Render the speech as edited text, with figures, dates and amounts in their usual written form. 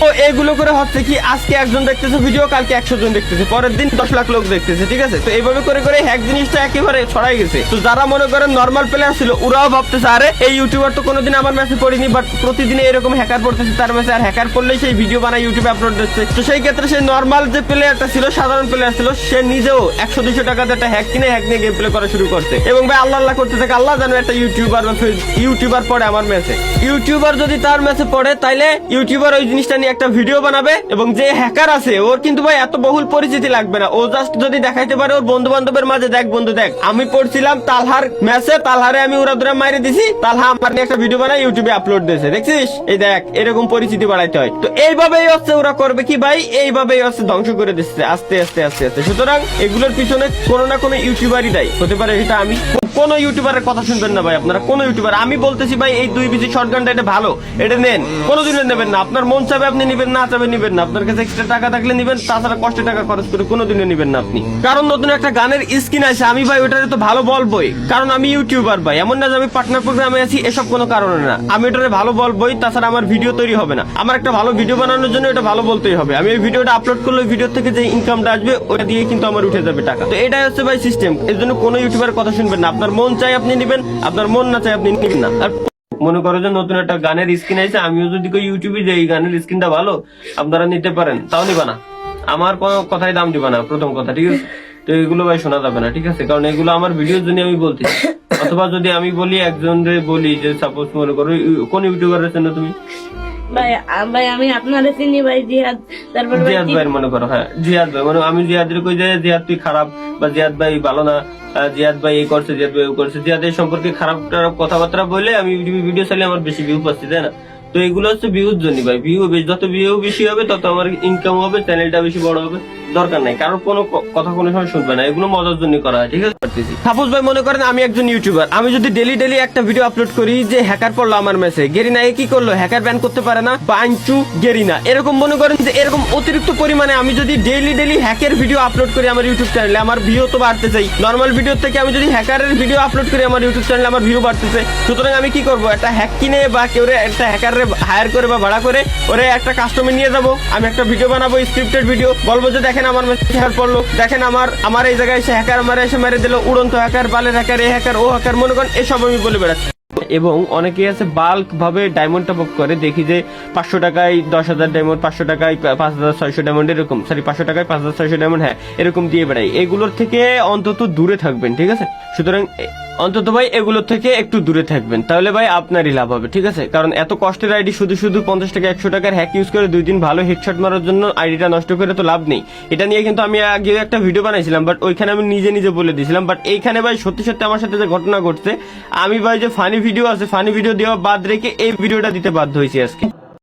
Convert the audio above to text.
তো এগুলো করে হচ্ছে কি আজকে একজন দেখতেছে ভিডিও, কালকে 100 জন দেখতেছে, পরের দিন 10 লাখ লোক দেখতেছে, ঠিক আছে। তো এইভাবে করে করে হ্যাক জিনিসটা একেবারে ছড়াই গেছে। তো যারা মনে করেন নর্মাল প্লেয়ার ছিল ওরাও ভাবতেছে আরে এই ইউটিউবার তো কোনোদিন আমার ম্যাচে পড়িনি, বাট প্রতিদিন এরকম হ্যাকার পড়তেছে তার ম্যাচে, আর হ্যাকার পড়লেই সেই ভিডিও বানায় ইউটিউবে আপলোড দিচ্ছে। তো সেই ক্ষেত্রে সেই নর্মাল যে প্লেয়ারটা ছিল, সাধারণ প্লেয়ার ছিল, সে নিজেও 100-200 টাকাতে একটা হ্যাক কিনে হ্যাক নিয়ে গেম প্লে করা শুরু করছে। এবং ভাই আল্লাহ আল্লাহ করতে থাকে আল্লাহ জানো একটা ইউটিউবার পড়ে আমার ম্যাচে। ইউটিউবার যদি তার ম্যাচে পড়ে তাইলে ইউটিউবার ওই জিনিসটা নিয়ে একটা ভিডিও বানাবে, এবং যে হ্যাকার আছে ওর কিন্তু ভাই এত বহুল পরিচিতি লাগবে না। ও জাস্ট যদি দেখাইতে পারে ওর বন্ধু বান্ধবের মাঝে, দেখ বন্ধু দেখ আমি পড়ছিলাম তালহার ম্যাচে, তালহারে আমি উড়াদুরা মাইরে দিছি, তালহা আমার নিয়ে একটা ভিডিও বানাই ইউটিউবে আপলোড দিয়েছে, দেখছিস এই দেখ, এরকম পরিচিতি বাড়াইতে হয়। তো এইভাবেই হচ্ছে ওরা করবে কি ভাই, এইভাবেই হচ্ছে ধ্বংস করে দিচ্ছে আস্তে আস্তে আস্তে আস্তে। সুতরাং এগুলোর পিছনে কোনো না কোনো ইউটিউবারই দায়ী হতে পারে, এটা আমি কোন ইউটিউবারের কথা শুনবেন না ভাই আপনারা, কোন ইউটিউবার। আমি বলতেছি ভাই এই 2 বিজি শটগানটা এটা ভালো, এটা নেন, কোনোদিনও নেবেন না। আপনার মন চাবে আপনি নিবেন, না চাবে নিবেন না। আপনার কাছে এক্সট্রা টাকা থাকলে নিবেন, তাছাড়া কষ্ট টাকা খরচ করে কোনোদিনও নিবেন না আপনি। কারণ নতুন একটা গানের স্কিন আছে, আমি ভাই ওটারে তো ভালো বলবই, কারণ আমি ইউটিউবার ভাই। এমন না যে আমি পার্টনার প্রোগ্রামে আছি, এসব কোনো কারণে না। আমি ওটারে ভালো বলবই, তাছাড়া আমার ভিডিও তৈরি হবে না। আমার একটা ভালো ভিডিও বানানোর জন্য এটা ভালো বলতেই হবে। আমি ওই ভিডিওটা আপলোড করলে ওই ভিডিও থেকে যে ইনকামটা আসবে ওটা দিয়ে কিন্তু আমার উঠে যাবে টাকা। তো এটাই হচ্ছে ভাই সিস্টেম। এর জন্য কোনো ইউটিউবার কথা শুনবেন না। আপনার মন চাই আপনি নিবেন, আপনার মন না চাই আপনি নিবেন না। আর মনে করো যে নতুন একটা গানের স্ক্রিন আছে, আমিও যদি কই ইউটিউবে যে এই গানের স্ক্রিনটা ভালো আপনারা নিতে পারেন, তাও নিবা না, আমার কোনো কথাই দাম দিবা না, প্রথম কথা, ঠিক আছে। তো এগুলো ভাই শোনা যাবে না, ঠিক আছে, কারণ এগুলো আমার ভিডিওর জন্য আমি বলতেছি। অথবা যদি আমি বলি একজনরে বলি যে সাপোজ মনে করো কোন ইউটিউবারের জন্য তুমি ভাই আমি আপনারে চিনি ভাই, জিহাদ। তারপর জিহাদ ভাই মনে করো, হ্যাঁ জিহাদ ভাই, মানে আমি জিহাদের কই যে জিহাদ তুই খারাপ, বা জিহাদ ভাই ভালো না, জিহাদ ভাই এই করছে, জিহাদ ভাই ও করছে, জিহাদের সম্পর্কে খারাপ কথাবার্তা বলে আমি ভিডিও চাইলে আমার বেশি ভিউ পাচ্ছি, তাই না। তো এগুলো হচ্ছে ভিউর জন্য ভাই, যত ভিউ বেশি হবে তত আমার ইনকাম হবে, চ্যানেলটা বেশি বড় হবে। দরকার নাই কারোর কোনো কথা কোনো সময় শুনবে না, এগুলো মজার জন্য করা হয়, ঠিক আছে। সাপোজ ভাই মনে করেন আমি একজন ইউটিউবার, আমি যদি ডেলি একটা ভিডিও আপলোড করি যে হ্যাকার পড়লো আমার মেসে, গেরিনা এ কি করলো, হ্যাকার ব্যান করতে পারে না, বাঞ্চু গেরিনা, এরকম মনে করেন যে এরকম অতিরিক্ত পরিমাণে আমি যদি ডেলি হ্যাকের ভিডিও আপলোড করি আমার ইউটিউব চ্যানেলে, আমার ভিউ তো বাড়তে চাই। নর্মাল ভিডিও থেকে আমি যদি হ্যাকারের ভিডিও আপলোড করি আমার ইউটিউব চ্যানেলে আমার ভিউ বাড়তেছে। সুতরাং আমি কি করবো, একটা হ্যাক কিনে বা কেউ একটা হ্যাকারে হায়ার করে বা ভাড়া করে ওরে একটা কাস্টমার নিয়ে যাবো, আমি একটা ভিডিও বানাবো, স্ক্রিপ্টেড ভিডিও, বলবো যে দেখেন আমার হ্যাকার পড়লো, দেখেন আমার এই জায়গায় এসে হ্যাকার আমার এসে মেরে দিল, উড়ন্ত হ্যাকার, বালের হ্যাকার, এ হ্যাকার ও হ্যাকার, মনে করেন এসব আমি বলে বেড়াচ্ছি। এবং অনেকেই আছে বাল্ক ভাবে ডায়মন্ড টপ আপ করে, দেখি যে 500 টাকায় 10,000 ডায়মন্ড, 500 টাকায় 5,600 ডায়মন্ড, এরকম 500 টাকায় 5,600 ডায়মন্ড, হ্যাঁ এরকম দিয়ে বেড়াই। এগুলোর থেকে অন্তত দূরে থাকবেন, ঠিক আছে। সুতরাং অন্তত ভাই এগুলোর থেকে একটু দূরে থাকবেন, তাহলে ভাই আপনারই লাভ হবে, ঠিক আছে। কারণ এত কষ্টের আইডি শুধু 50 টাকা 100 টাকার হ্যাক ইউজ করে 2 দিন ভালো হেডশট মারার জন্য আইডিটা নষ্ট করে তো লাভ নেই। এটা নিয়ে কিন্তু আমি আগে একটা ভিডিও বানাইছিলাম, বাট ওইখানে আমি নিজে বলে দিয়েছিলাম। বাট এইখানে ভাই সত্যি আমার সাথে যে ঘটনা ঘটছে, আমি ভাই যে ফানি ভিডিও আছে, ফানি ভিডিও দেওয়া বাদ রেখে এই ভিডিওটা দিতে বাধ্য হয়েছি আজকে।